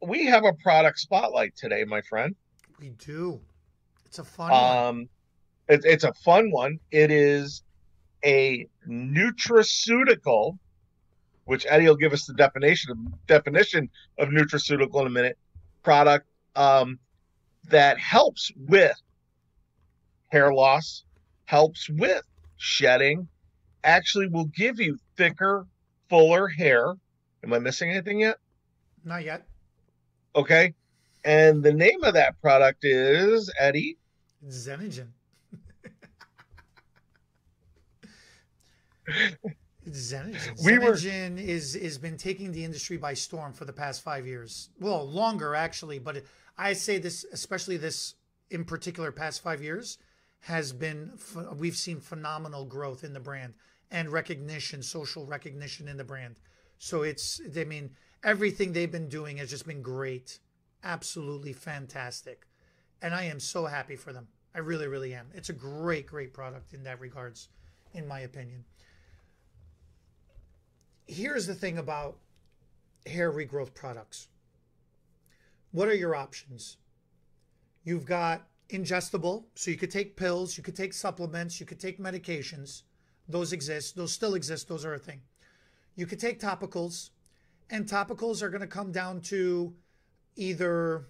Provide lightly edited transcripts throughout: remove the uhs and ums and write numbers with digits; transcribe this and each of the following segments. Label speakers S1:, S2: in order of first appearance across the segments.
S1: we have a product spotlight today, my friend.
S2: We do. It's a fun one.
S1: Um, it's a fun one. It is a nutraceutical, which Eddie will give us the definition of nutraceutical in a minute. Product that helps with hair loss, helps with shedding, actually will give you thicker, fuller hair. Am I missing anything yet?
S2: Not yet.
S1: Okay. And the name of that product is Eddie.
S2: Zenagen. Zenagen.
S1: We were
S2: Zenagen is been taking the industry by storm for the past 5 years. Well, longer actually, but I say this, especially this in particular, past 5 years has been. We've seen phenomenal growth in the brand and recognition, social recognition in the brand. So it's, I mean, everything they've been doing has just been great, absolutely fantastic, and I am so happy for them. I really, really am. It's a great, great product in that regards, in my opinion. Here's the thing about hair regrowth products. What are your options? You've got ingestible, so you could take pills, you could take supplements, you could take medications. Those exist, those still exist, those are a thing. You could take topicals, and topicals are going to come down to either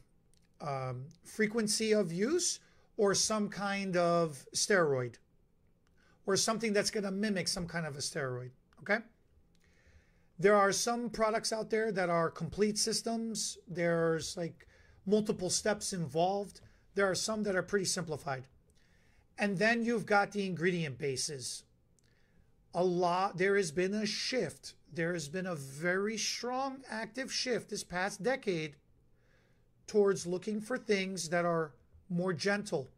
S2: frequency of use or some kind of steroid or something that's going to mimic some kind of a steroid. Okay. There are some products out there that are complete systems. There's like multiple steps involved. There are some that are pretty simplified. And then you've got the ingredient bases. There has been a shift. There has been a very strong active shift this past decade towards looking for things that are more gentle,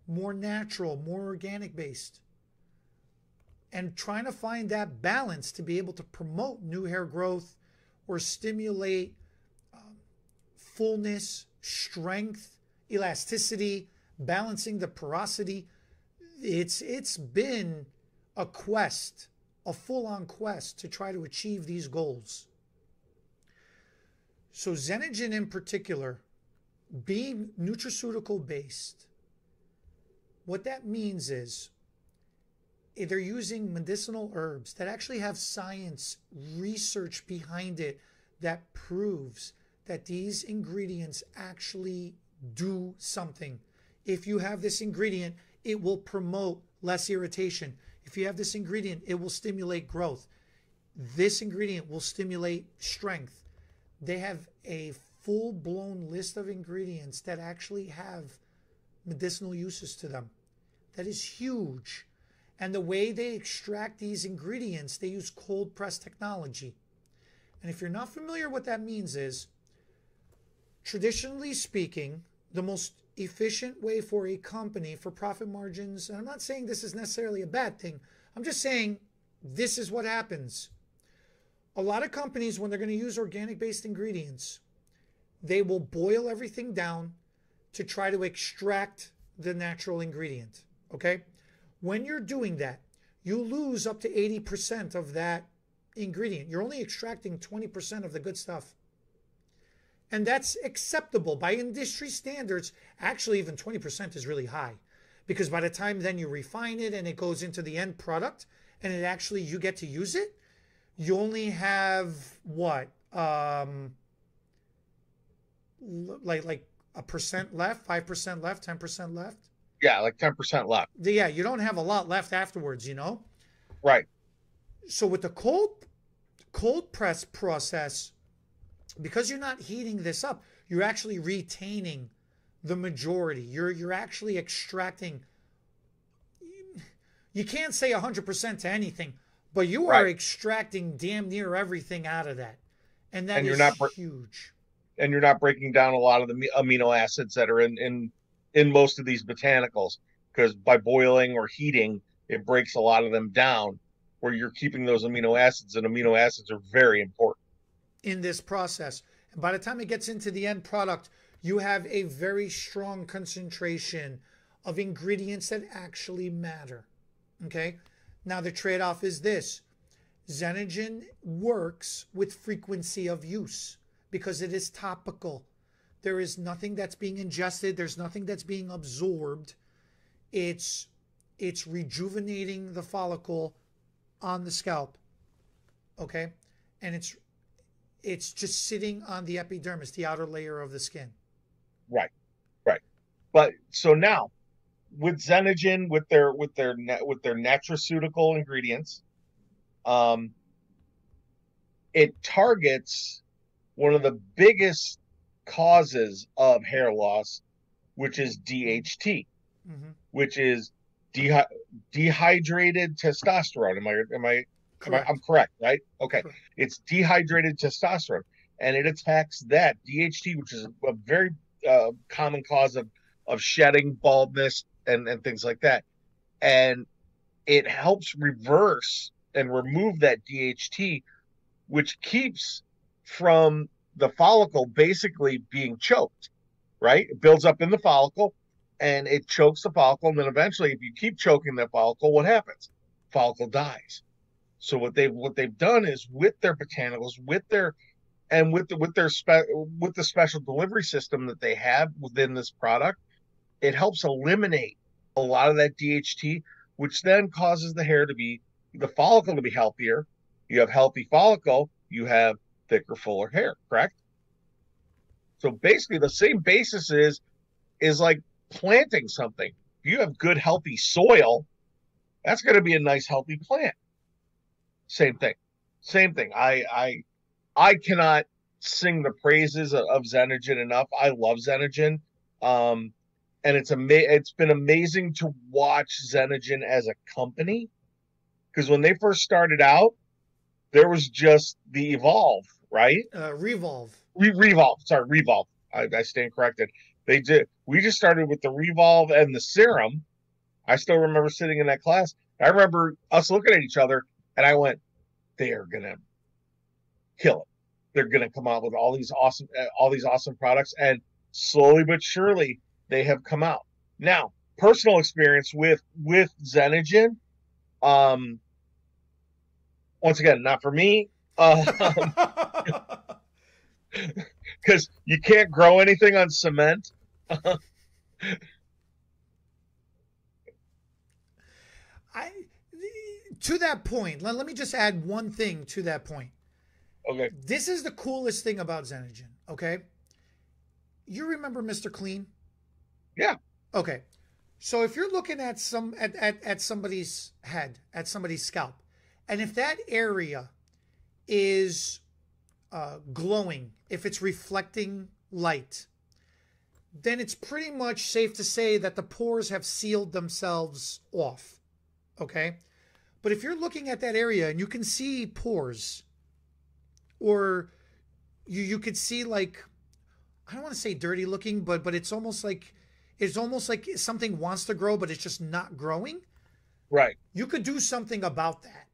S2: more natural, more organic based, and trying to find that balance to be able to promote new hair growth or stimulate fullness, strength, elasticity, balancing the porosity. It's been a quest, a full-on quest to try to achieve these goals. So Zenagen in particular, being nutraceutical based, what that means is they're using medicinal herbs that actually have science research behind it that proves that these ingredients actually do something. If you have this ingredient, it will promote less irritation. If you have this ingredient, it will stimulate growth. This ingredient will stimulate strength. They have a full-blown list of ingredients that actually have medicinal uses to them. That is huge. And the way they extract these ingredients, they use cold press technology. And if you're not familiar what that means is, traditionally speaking, the most efficient way for a company for profit margins, and I'm not saying this is necessarily a bad thing, I'm just saying this is what happens. A lot of companies, when they're going to use organic based ingredients, they will boil everything down to try to extract the natural ingredient. Okay? When you're doing that, you lose up to 80% of that ingredient. You're only extracting 20% of the good stuff. And that's acceptable by industry standards. Actually, even 20% is really high, because by the time then you refine it and it goes into the end product and it actually, you get to use it, you only have what? Like a percent left, 5% left, 10% left.
S1: Yeah, like 10% left.
S2: Yeah, you don't have a lot left afterwards, you know?
S1: Right.
S2: So with the cold press process, because you're not heating this up, you're actually retaining the majority. You're actually extracting. You can't say 100% to anything, but you are extracting damn near everything out of that, and that is huge.
S1: And you're not breaking down a lot of the amino acids that are in most of these botanicals, because by boiling or heating, it breaks a lot of them down, where you're keeping those amino acids, and amino acids are very important
S2: in this process. And by the time it gets into the end product, you have a very strong concentration of ingredients that actually matter. Okay? Now the trade-off is this. Zenagen works with frequency of use, because it is topical. There is nothing that's being ingested. There's nothing that's being absorbed. It's rejuvenating the follicle on the scalp. Okay? And it's just sitting on the epidermis, the outer layer of the skin.
S1: Right. Right. But so now with Zenagen, with their nutraceutical ingredients, it targets one of the biggest causes of hair loss, which is DHT, which is dehydrated testosterone. I'm correct, right? Okay. Correct. It's dehydrated testosterone, and it attacks that DHT, which is a very common cause of shedding, baldness, and things like that. And it helps reverse and remove that DHT, which keeps from the follicle basically being choked, right? It builds up in the follicle and it chokes the follicle. And then eventually, if you keep choking that follicle, what happens? Follicle dies. So what they've done is with their botanicals, with the special delivery system that they have within this product, it helps eliminate a lot of that DHT, which then causes the follicle to be healthier. You have healthy follicle, you have thicker, fuller hair, correct? So basically the same basis is like planting something. If you have good, healthy soil, that's going to be a nice, healthy plant. Same thing. I cannot sing the praises of Zenagen enough. I love Zenagen. And it's been amazing to watch Zenagen as a company, because when they first started out, there was just the Evolve, right?
S2: Revolve.
S1: Revolve. Sorry, Revolve. I stand corrected. We just started with the Revolve and the Serum. I still remember sitting in that class. I remember us looking at each other, and I went, "They are gonna kill it. They're gonna come out with all these awesome products." And slowly but surely, they have come out. Now, personal experience with Zenagen. Once again, not for me, because you can't grow anything on cement.
S2: To that point, let me just add one thing to that point.
S1: Okay.
S2: This is the coolest thing about Zenagen, okay? You remember Mr. Clean?
S1: Yeah.
S2: Okay. So if you're looking at somebody's head, at somebody's scalp, and if that area is glowing, if it's reflecting light, then it's pretty much safe to say that the pores have sealed themselves off, okay? But if you're looking at that area and you can see pores, or you could see, like, I don't want to say dirty looking, but it's almost like something wants to grow, but it's just not growing.
S1: Right.
S2: You could do something about that.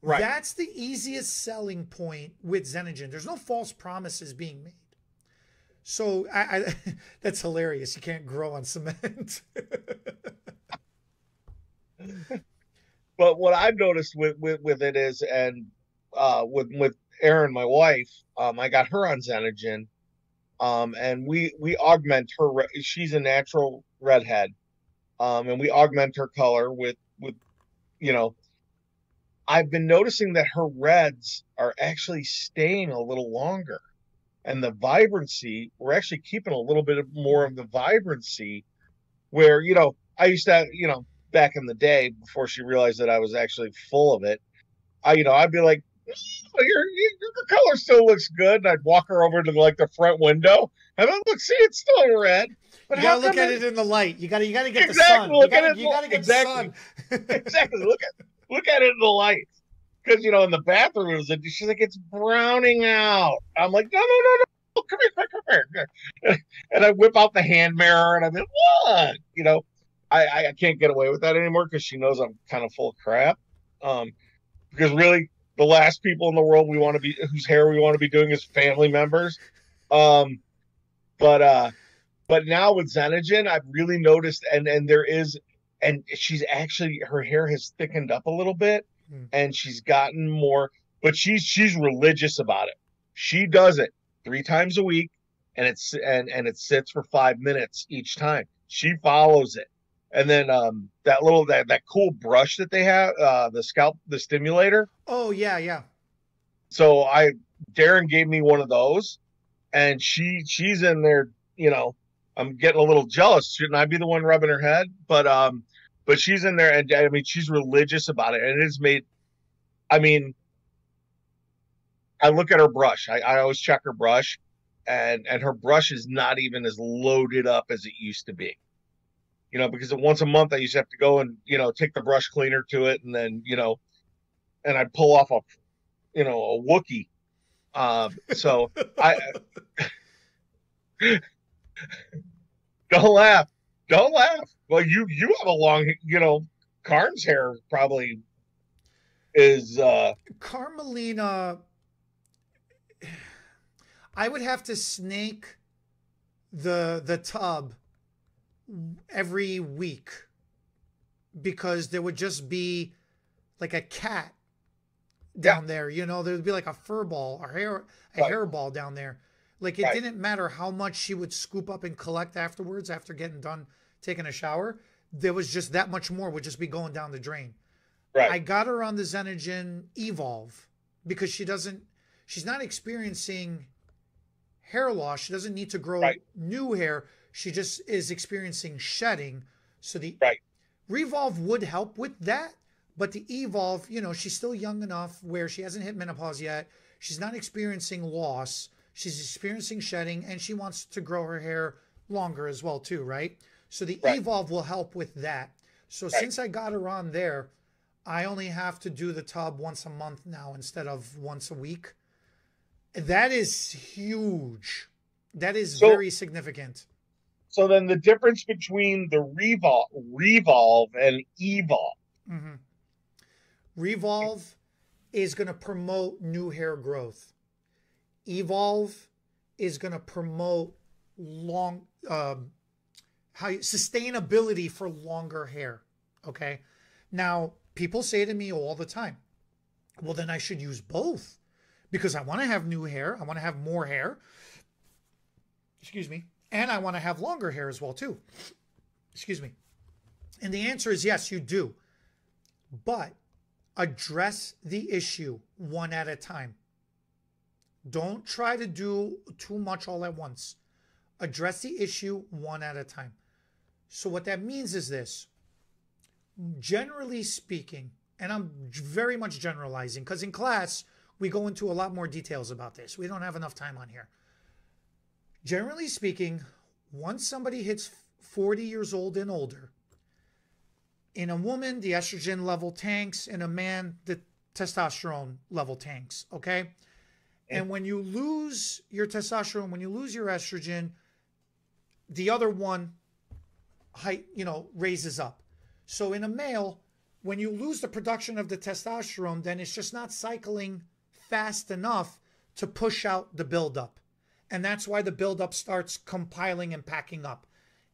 S1: Right.
S2: That's the easiest selling point with Zenagen. There's no false promises being made. So that's hilarious. You can't grow on cement.
S1: But what I've noticed with it is, and with Erin, my wife, I got her on Zenagen, and we augment her. She's a natural redhead, and we augment her color with I've been noticing that her reds are actually staying a little longer, and the vibrancy, we're actually keeping a little bit more of the vibrancy, where I used to, back in the day, before she realized that I was actually full of it, I'd be like, the color still looks good. And I'd walk her over to the front window and then look, see, it's still red. But
S2: you gotta look at it in the light. You gotta get
S1: exactly,
S2: the sun. You gotta get
S1: exactly.
S2: the sun.
S1: Exactly. Look at it in the light. Because in the bathroom, she's like, it's browning out. I'm like, no, come here. And I whip out the hand mirror and I'm like, what? I can't get away with that anymore because she knows I'm kind of full of crap. Because really, the last people in the world whose hair we want to be doing is family members. But now with Zenagen, I've really noticed, and she's actually, her hair has thickened up a little bit, and she's gotten more, but she's religious about it. She does it 3 times a week, and it sits for 5 minutes each time. She follows it. And then that cool brush that they have, the stimulator.
S2: Oh yeah, yeah.
S1: So Darren gave me one of those, and she's in there, I'm getting a little jealous. Shouldn't I be the one rubbing her head? But she's in there, and I mean, she's religious about it, and it has made, I mean, I look at her brush. I always check her brush, and her brush is not even as loaded up as it used to be. Because once a month I used to have to go and take the brush cleaner to it, and then and I'd pull off a Wookie. So I don't laugh. Don't laugh. Well, you have a long, Karn's hair probably is
S2: Carmelina. I would have to snake the tub every week, because there would just be like a cat down there. There would be like a fur ball or hair ball down there. Like, it didn't matter how much she would scoop up and collect afterwards, after getting done taking a shower. There was just that much more would just be going down the drain.
S1: Right.
S2: I got her on the Zenagen Evolve because she's not experiencing hair loss. She doesn't need to grow new hair. She just is experiencing shedding. So the Revolve would help with that. But the Evolve, she's still young enough where she hasn't hit menopause yet. She's not experiencing loss. She's experiencing shedding, and she wants to grow her hair longer as well too, right? So the Evolve will help with that. So since I got her on there, I only have to do the tub once a month now instead of once a week. That is huge. That is very significant.
S1: So then the difference between the Revolve and Evolve.
S2: Mm-hmm. Revolve is going to promote new hair growth. Evolve is going to promote sustainability for longer hair. Okay. Now, people say to me all the time, well, then I should use both, because I want to have new hair. I want to have more hair. Excuse me. And I want to have longer hair as well too. Excuse me. And the answer is yes, you do. But address the issue one at a time. Don't try to do too much all at once. Address the issue one at a time. So what that means is this. Generally speaking, and I'm very much generalizing, because in class, we go into a lot more details about this. We don't have enough time on here. Generally speaking, once somebody hits 40 years old and older, in a woman, the estrogen level tanks. In a man, the testosterone level tanks, okay? And when you lose your testosterone, when you lose your estrogen, the other one raises up. So in a male, when you lose the production of the testosterone, then it's just not cycling fast enough to push out the buildup. And that's why the buildup starts compiling and packing up.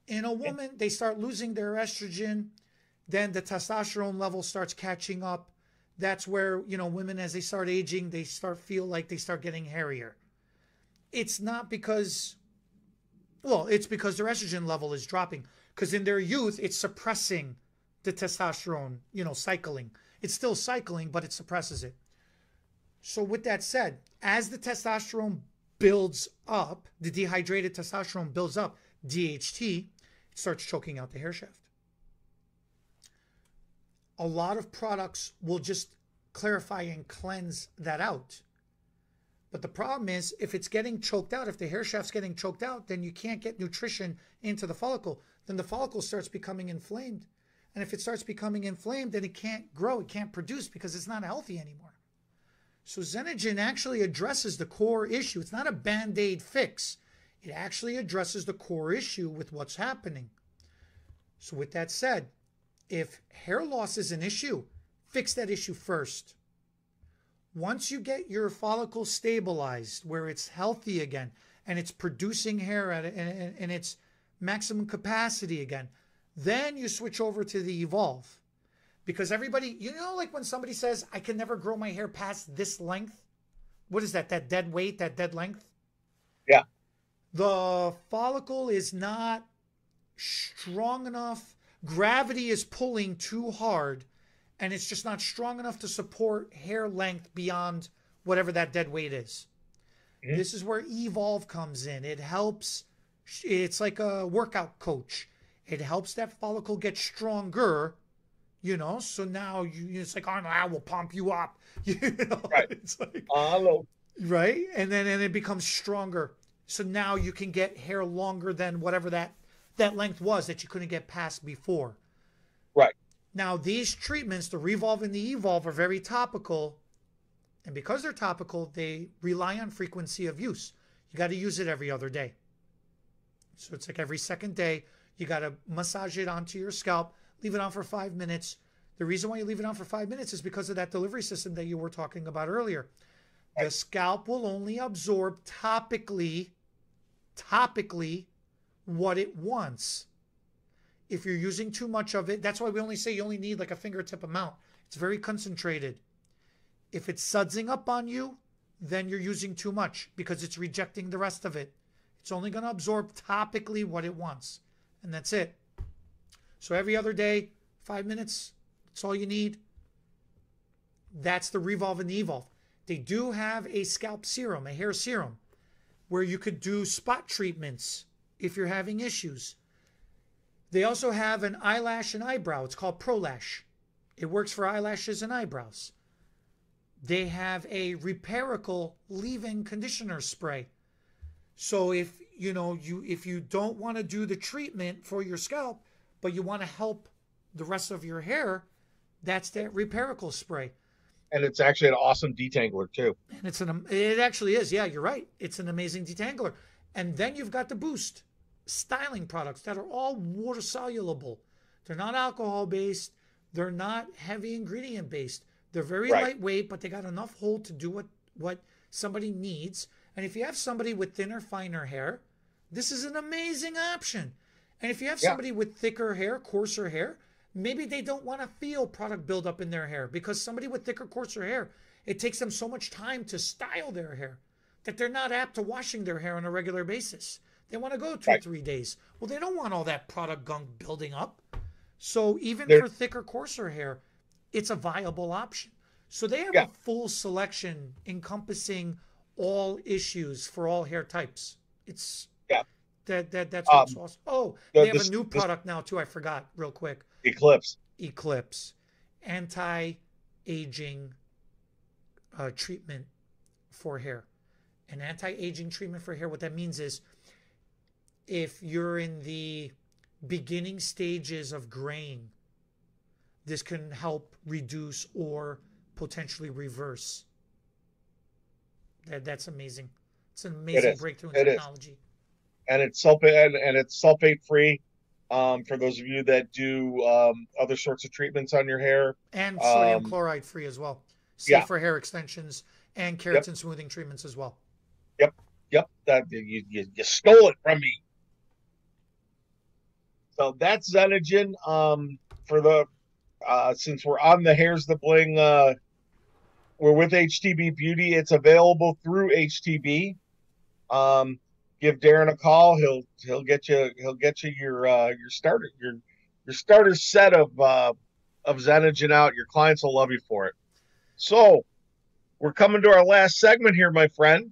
S2: In a woman, they start losing their estrogen, then the testosterone level starts catching up. That's where, women, as they start aging, they feel like they start getting hairier. It's not because, it's because their estrogen level is dropping. Because in their youth, it's suppressing the testosterone, cycling. It's still cycling, but it suppresses it. So with that said, as the testosterone builds up, the dehydrated testosterone builds up, DHT, it starts choking out the hair shaft. A lot of products will just clarify and cleanse that out. But the problem is, if it's getting choked out, if the hair shaft's getting choked out, then you can't get nutrition into the follicle. Then the follicle starts becoming inflamed. And if it starts becoming inflamed, then it can't grow, it can't produce, because it's not healthy anymore. So Zenagen actually addresses the core issue. It's not a Band-Aid fix. It actually addresses the core issue with what's happening. So with that said, if hair loss is an issue, fix that issue first. Once you get your follicle stabilized, where it's healthy again, and it's producing hair in its maximum capacity again, then you switch over to the Evolve. Because everybody, like when somebody says, I can never grow my hair past this length. What is that? That dead weight, that dead length?
S1: Yeah.
S2: The follicle is not strong enough. Gravity is pulling too hard, and it's just not strong enough to support hair length beyond whatever that dead weight is.
S1: Mhm.
S2: This is where Evolve comes in. It helps, it's like a workout coach. It helps that follicle get stronger, so now it's like, Arnold, I will pump you up.
S1: Right.
S2: It's like,
S1: Hello.
S2: right? And then it becomes stronger. So now you can get hair longer than whatever that length was that you couldn't get past before.
S1: Right.
S2: Now these treatments, the Revolve and the Evolve, are very topical, and because they're topical, they rely on frequency of use. You got to use it every other day. So it's like every second day, you got to massage it onto your scalp, leave it on for 5 minutes. The reason why you leave it on for 5 minutes is because of that delivery system that you were talking about earlier. The scalp will only absorb topically what it wants. If you're using too much of it, that's why we only say you only need like a fingertip amount. It's very concentrated. If it's sudsing up on you, then you're using too much because it's rejecting the rest of it. It's only going to absorb topically what it wants, and that's it. So every other day, 5 minutes, that's all you need. That's the Revolve and the Evolve. They do have a scalp serum, a hair serum, where you could do spot treatments if you're having issues. They also have an eyelash and eyebrow. It's called ProLash. It works for eyelashes and eyebrows. They have a Repairical leave-in conditioner spray. So if you don't want to do the treatment for your scalp, but you want to help the rest of your hair, that's that Repairical spray.
S1: And it's actually an awesome detangler too.
S2: And it actually is. Yeah, you're right. It's an amazing detangler. And then you've got the Boost styling products that are all water soluble. They're not alcohol based. They're not heavy ingredient based. They're very lightweight, but they got enough hold to do what somebody needs. And if you have somebody with thinner, finer hair, this is an amazing option. And if you have somebody with thicker hair, coarser hair, maybe they don't want to feel product buildup in their hair, because somebody with thicker, coarser hair, it takes them so much time to style their hair that they're not apt to washing their hair on a regular basis. They want to go 2-3 days. Well, they don't want all that product gunk building up. So even for thicker, coarser hair, it's a viable option. So they have a full selection encompassing all issues for all hair types. It's that's what's awesome. Oh, they have a new product now too. I forgot real quick. Eclipse, anti-aging treatment for hair. An anti-aging treatment for hair. What that means is, if you're in the beginning stages of graying, this can help reduce or potentially reverse. That's amazing. It's an amazing breakthrough in technology.
S1: And it's sulfate free. For those of you that do other sorts of treatments on your hair,
S2: and sodium chloride free as well. Safe for hair extensions and keratin smoothing treatments as well.
S1: Yep. That you stole it from me. So that's Zenagen. For the since we're on the Hairs the Bling, we're with HTB Beauty. It's available through HTB. Give Darren a call. He'll get you your starter set of Zenagen out. Your clients will love you for it. So we're coming to our last segment here, my friend.